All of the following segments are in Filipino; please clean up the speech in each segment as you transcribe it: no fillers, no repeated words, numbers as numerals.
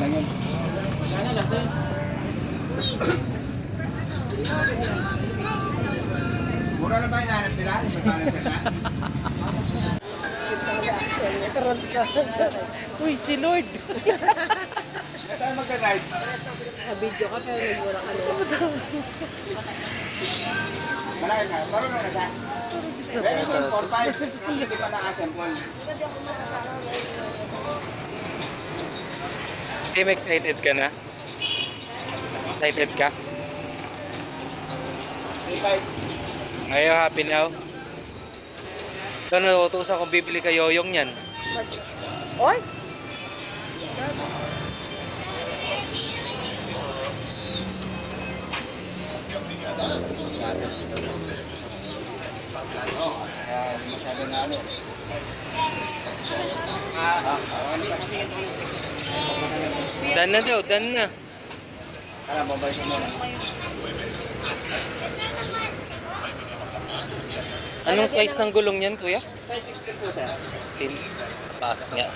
lang yun. Mura na ba hinahanap nila? Uy, si Lord! Kaya tayo magka-ride. Video ka pero nagmura ka naman. Malaki ka. Marunong na siya. Meron ko 4-5. Kasi hindi pa naka-assemble. Tim, excited ka na? Excited ka? 3-5. Ngayon, happy now? Ikaw nautusan kung bibili ka yoyong yan. Oy! Kaya masyado na ano. Dan na daw, dan na. Kaya babay ko muna. Anong size ng gulong yan, kuya? Size 16 po sir. 16. Taas nga.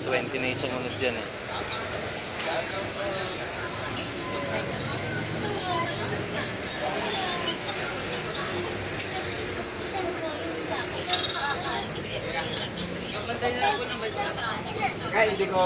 20 na yung sumunod dyan eh. Kaya hindi ko